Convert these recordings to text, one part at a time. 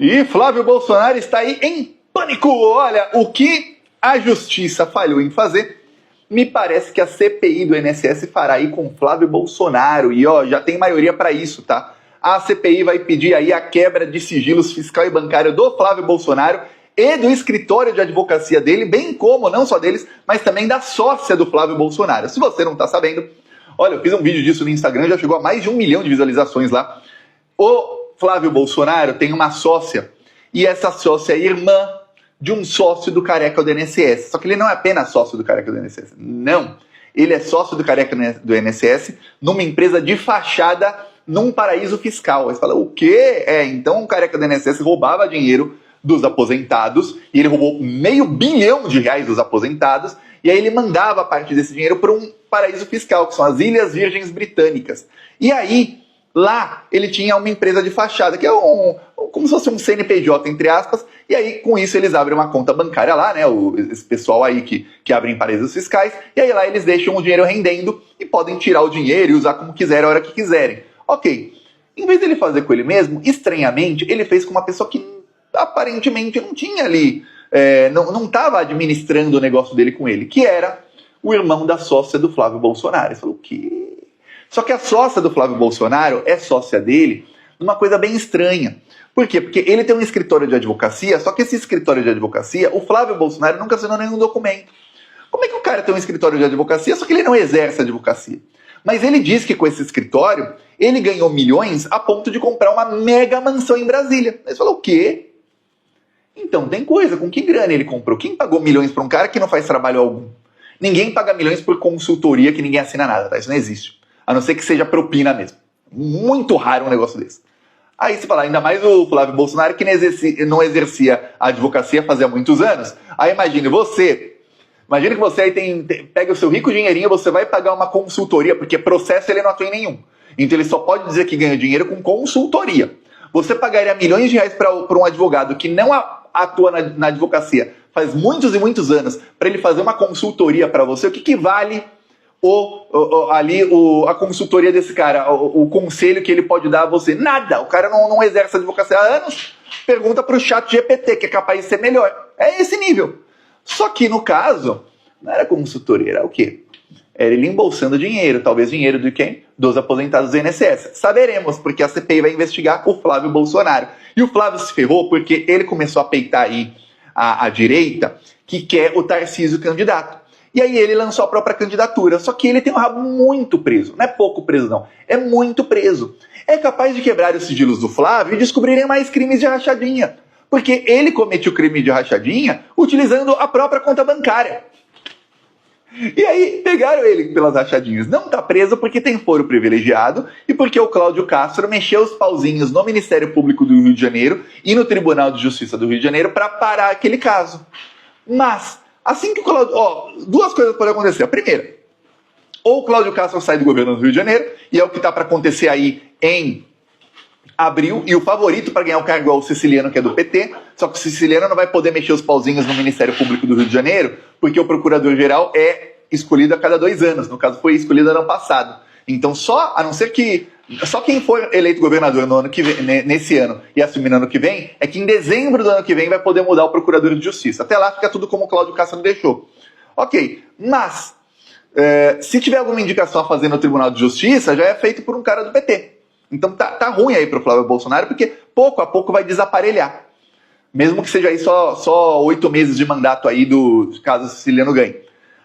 E Flávio Bolsonaro está aí em pânico. Olha, o que a justiça falhou em fazer, me parece que a CPI do INSS fará aí com Flávio Bolsonaro. E ó, já tem maioria para isso, tá? A CPI vai pedir aí a quebra de sigilos fiscal e bancário do Flávio Bolsonaro e do escritório de advocacia dele, bem como, não só deles, mas também da sócia do Flávio Bolsonaro. Se você não tá sabendo, olha, eu fiz um vídeo disso no Instagram, já chegou a mais de 1 milhão de visualizações lá. O Flávio Bolsonaro tem uma sócia, e essa sócia é irmã de um sócio do Careca do INSS. Só que ele não é apenas sócio do Careca do INSS, não. Ele é sócio do Careca do INSS numa empresa de fachada num paraíso fiscal. Aí você fala, o quê? Então o Careca do INSS roubava dinheiro dos aposentados, e ele roubou R$500 milhão dos aposentados, e aí ele mandava parte desse dinheiro para um paraíso fiscal, que são as Ilhas Virgens Britânicas. E aí, lá, ele tinha uma empresa de fachada, que é como se fosse um CNPJ, entre aspas, e aí, com isso, eles abrem uma conta bancária lá, né, esse pessoal aí que abrem paraísos fiscais, e aí lá eles deixam o dinheiro rendendo e podem tirar o dinheiro e usar como quiserem, a hora que quiserem. Ok, em vez dele fazer com ele mesmo, estranhamente, ele fez com uma pessoa que aparentemente não tinha ali, não estava administrando o negócio dele com ele, que era o irmão da sócia do Flávio Bolsonaro. Ele falou, o quê? Só que a sócia do Flávio Bolsonaro é sócia dele numa coisa bem estranha. Por quê? Porque ele tem um escritório de advocacia, só que esse escritório de advocacia, o Flávio Bolsonaro nunca assinou nenhum documento. Como é que o cara tem um escritório de advocacia, só que ele não exerce a advocacia? Mas ele diz que com esse escritório, ele ganhou milhões a ponto de comprar uma mega mansão em Brasília. Aí você falou, o quê? Então tem coisa, com que grana ele comprou? Quem pagou milhões para um cara que não faz trabalho algum? Ninguém paga milhões por consultoria que ninguém assina nada, tá? Isso não existe. A não ser que seja propina mesmo. Muito raro um negócio desse. Aí você fala, ainda mais o Flávio Bolsonaro que não exercia a advocacia fazia muitos anos. Aí imagine que você aí pega o seu rico dinheirinho, você vai pagar uma consultoria, porque processo ele não atua em nenhum. Então ele só pode dizer que ganha dinheiro com consultoria. Você pagaria milhões de reais para um advogado que não atua na advocacia faz muitos e muitos anos, para ele fazer uma consultoria para você, o que vale a consultoria desse cara, o conselho que ele pode dar a você? Nada, o cara não exerce a advocacia há anos, pergunta para o ChatGPT, que é capaz de ser melhor. É esse nível. Só que no caso, não era consultoria, era o quê? Era ele embolsando dinheiro, talvez dinheiro de quem? Dos aposentados do INSS. Saberemos, porque a CPI vai investigar o Flávio Bolsonaro. E o Flávio se ferrou porque ele começou a peitar aí a direita, que quer o Tarcísio candidato. E aí ele lançou a própria candidatura, só que ele tem um rabo muito preso. Não é pouco preso, não. É muito preso. É capaz de quebrar os sigilos do Flávio e descobrirem mais crimes de rachadinha. Porque ele cometeu o crime de rachadinha utilizando a própria conta bancária. E aí pegaram ele pelas rachadinhas. Não tá preso porque tem foro privilegiado e porque o Cláudio Castro mexeu os pauzinhos no Ministério Público do Rio de Janeiro e no Tribunal de Justiça do Rio de Janeiro para parar aquele caso. Mas, assim que o Cláudio... duas coisas podem acontecer. A primeira, ou o Cláudio Castro sai do governo do Rio de Janeiro, e é o que tá para acontecer aí em abril, e o favorito para ganhar o cargo é o Siciliano, que é do PT, só que o Siciliano não vai poder mexer os pauzinhos no Ministério Público do Rio de Janeiro, porque o procurador-geral é escolhido a cada 2 anos, no caso foi escolhido ano passado. Então só quem for eleito governador no ano que vem, nesse ano e assumir no ano que vem, é que em dezembro do ano que vem vai poder mudar o procurador de justiça. Até lá fica tudo como o Cláudio Castro deixou. Ok, mas se tiver alguma indicação a fazer no Tribunal de Justiça, já é feito por um cara do PT. Então tá ruim aí pro Flávio Bolsonaro, porque pouco a pouco vai desaparelhar. Mesmo que seja aí só 8 meses de mandato aí caso o Siciliano ganhe.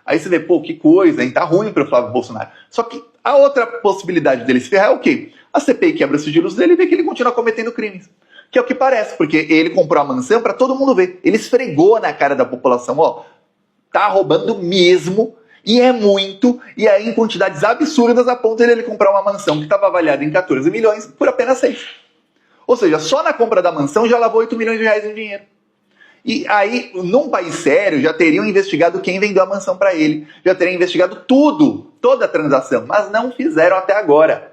Aí você vê, que coisa, hein? Tá ruim pro Flávio Bolsonaro. Só que a outra possibilidade dele se ferrar é o quê? A CPI quebra os sigilos dele e vê que ele continua cometendo crimes. Que é o que parece, porque ele comprou a mansão pra todo mundo ver. Ele esfregou na cara da população, tá roubando mesmo, e é muito, e aí em quantidades absurdas, a ponto de ele comprar uma mansão que estava avaliada em 14 milhões por apenas 6. Ou seja, só na compra da mansão já lavou 8 milhões de reais em dinheiro. E aí, num país sério, já teriam investigado quem vendeu a mansão para ele. Já teriam investigado tudo, toda a transação, mas não fizeram até agora.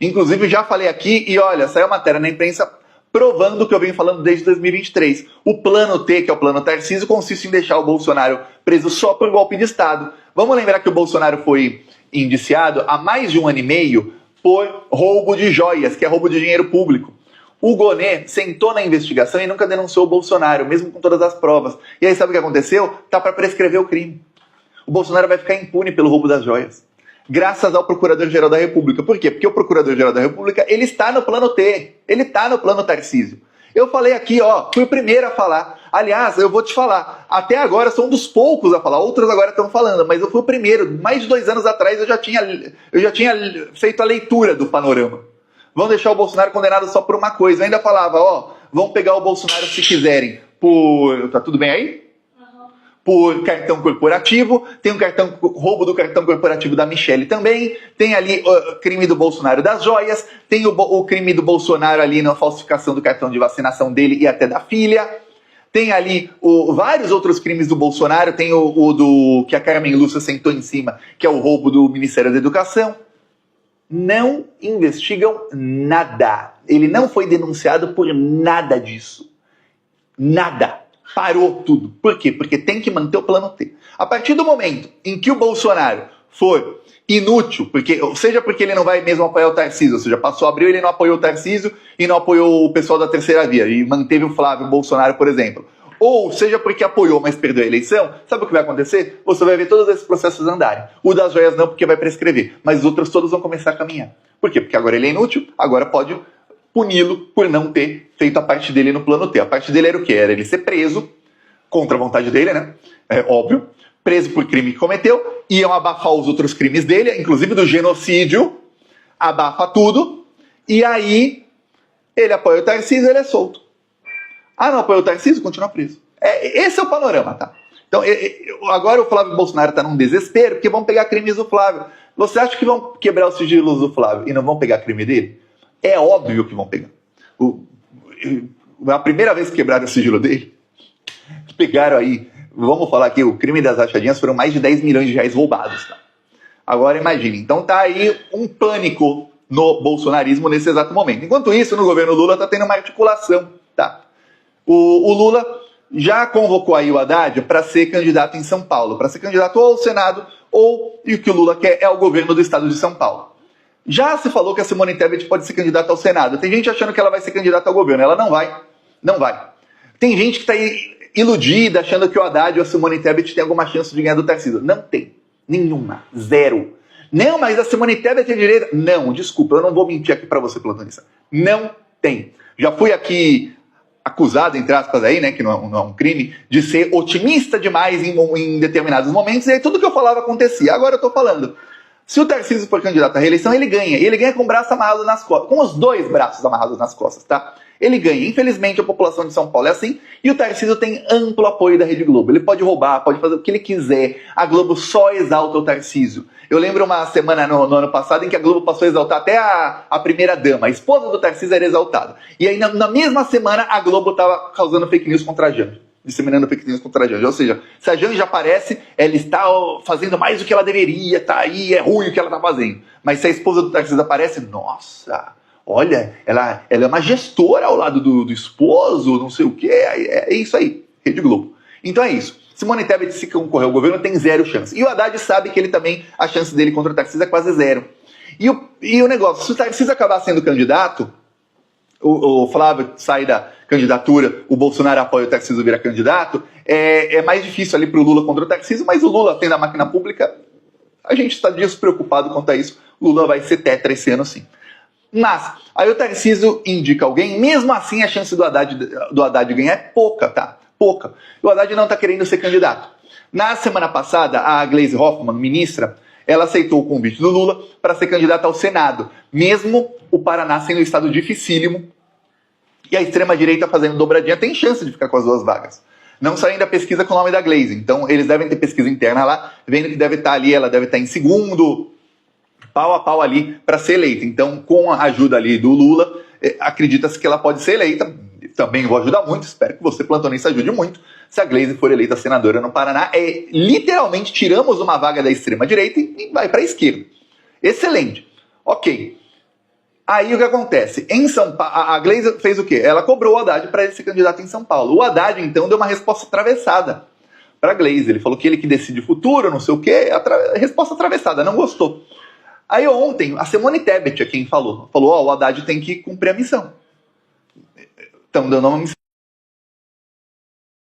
Inclusive, já falei aqui, e olha, saiu matéria na imprensa provando o que eu venho falando desde 2023. O plano T, que é o plano Tarcísio, consiste em deixar o Bolsonaro preso só por golpe de Estado. Vamos lembrar que o Bolsonaro foi indiciado há mais de 1 ano e meio por roubo de joias, que é roubo de dinheiro público. O Gonê sentou na investigação e nunca denunciou o Bolsonaro, mesmo com todas as provas. E aí sabe o que aconteceu? Tá para prescrever o crime. O Bolsonaro vai ficar impune pelo roubo das joias. Graças ao Procurador-Geral da República. Por quê? Porque o Procurador-Geral da República, ele está no plano T. Ele está no plano Tarcísio. Eu falei aqui, ó, fui o primeiro a falar. Aliás, eu vou te falar, até agora sou um dos poucos a falar, outros agora estão falando, mas eu fui o primeiro. Mais de 2 anos atrás eu já tinha feito a leitura do panorama. Vão deixar o Bolsonaro condenado só por uma coisa. Eu ainda falava, ó, vão pegar o Bolsonaro se quiserem por... Tá tudo bem aí? Por cartão corporativo, tem roubo do cartão corporativo da Michelle também, tem ali o crime do Bolsonaro das joias, tem o crime do Bolsonaro ali na falsificação do cartão de vacinação dele e até da filha, tem ali vários outros crimes do Bolsonaro, tem o do que a Carmen Lúcia sentou em cima, que é o roubo do Ministério da Educação. Não investigam nada. Ele não foi denunciado por nada disso. Nada. Parou tudo. Por quê? Porque tem que manter o plano T. A partir do momento em que o Bolsonaro for inútil, seja porque ele não vai mesmo apoiar o Tarcísio, ou seja, passou abril, ele não apoiou o Tarcísio e não apoiou o pessoal da terceira via, e manteve o Flávio Bolsonaro, por exemplo. Ou seja porque apoiou, mas perdeu a eleição, sabe o que vai acontecer? Você vai ver todos esses processos andarem. O das joias não, porque vai prescrever, mas os outros todos vão começar a caminhar. Por quê? Porque agora ele é inútil, agora pode puni-lo por não ter feito a parte dele no plano T. A parte dele era o quê? Era ele ser preso, contra a vontade dele, né? É óbvio. Preso por crime que cometeu, iam abafar os outros crimes dele, inclusive do genocídio, abafa tudo, e aí ele apoia o Tarcísio e ele é solto. Ah, não apoia o Tarcísio? Continua preso. Esse é o panorama, tá? Então, agora o Flávio Bolsonaro está num desespero, porque vão pegar crimes do Flávio. Você acha que vão quebrar os sigilos do Flávio e não vão pegar crime dele? É óbvio que vão pegar. A primeira vez que quebraram o sigilo dele, pegaram aí, vamos falar aqui, o crime das rachadinhas foram mais de 10 milhões de reais roubados, tá? Agora imagine, então tá aí um pânico no bolsonarismo nesse exato momento. Enquanto isso, no governo Lula tá tendo uma articulação, tá? O Lula já convocou aí o Haddad para ser candidato em São Paulo, para ser candidato ou ao Senado, ou, e o que o Lula quer é o governo do estado de São Paulo. Já se falou que a Simone Tebet pode ser candidata ao Senado. Tem gente achando que ela vai ser candidata ao governo. Ela não vai. Não vai. Tem gente que está iludida, achando que o Haddad ou a Simone Tebet tem alguma chance de ganhar do Tarcísio. Não tem. Nenhuma. Zero. Não, mas a Simone Tebet é direita. Não, desculpa, eu não vou mentir aqui para você, plantonista. Não tem. Já fui aqui acusado, entre aspas, aí, né, que não é um crime, de ser otimista demais em determinados momentos, e aí tudo que eu falava acontecia. Agora eu tô falando. Se o Tarcísio for candidato à reeleição, ele ganha. E ele ganha com o braço amarrado nas costas. Com os 2 braços amarrados nas costas, tá? Ele ganha. Infelizmente, a população de São Paulo é assim. E o Tarcísio tem amplo apoio da Rede Globo. Ele pode roubar, pode fazer o que ele quiser. A Globo só exalta o Tarcísio. Eu lembro uma semana no ano passado em que a Globo passou a exaltar até a primeira-dama. A esposa do Tarcísio era exaltada. E aí, na mesma semana, a Globo estava causando fake news contra a Janja. Disseminando fake news contra a Janja. Ou seja, se a Janja aparece, ela está fazendo mais do que ela deveria, tá aí, é ruim o que ela está fazendo. Mas se a esposa do Tarcísio aparece, nossa, olha, ela é uma gestora ao lado do esposo, não sei o quê, é isso aí, Rede Globo. Então é isso. Simone Tebet, se concorrer ao governo, tem 0 chance. E o Haddad sabe que ele também, a chance dele contra o Tarcísio é quase 0. E o negócio, se o Tarcísio acabar sendo candidato, o Flávio sai da candidatura, o Bolsonaro apoia o Tarcísio virar candidato, é mais difícil ali pro Lula contra o Tarcísio, mas o Lula tendo a máquina pública, a gente está despreocupado quanto a isso. O Lula vai ser tetra esse ano sim. Mas, aí o Tarcísio indica alguém, mesmo assim a chance do Haddad ganhar é pouca, tá? Pouca. O Haddad não está querendo ser candidato. Na semana passada, a Gleisi Hoffmann, ministra, ela aceitou o convite do Lula para ser candidata ao Senado, mesmo o Paraná sendo um estado dificílimo, e a extrema-direita fazendo dobradinha tem chance de ficar com as 2 vagas. Não saindo da pesquisa com o nome da Gleisi, então eles devem ter pesquisa interna lá, vendo que deve estar ali, ela deve estar em segundo, pau a pau ali para ser eleita. Então, com a ajuda ali do Lula, acredita-se que ela pode ser eleita. Também vou ajudar muito, espero que você, plantonista, ajude muito. Se a Gleisi for eleita senadora no Paraná, literalmente tiramos uma vaga da extrema-direita e vai para a esquerda. Excelente. Ok. Aí o que acontece? Em São Paulo, a Gleisi fez o quê? Ela cobrou o Haddad para ele ser candidato em São Paulo. O Haddad, então, deu uma resposta atravessada para a Gleisi. Ele falou que ele que decide o futuro, não sei o quê. Resposta atravessada, não gostou. Aí ontem, a Simone Tebet é quem falou. Falou, o Haddad tem que cumprir a missão. estão dando uma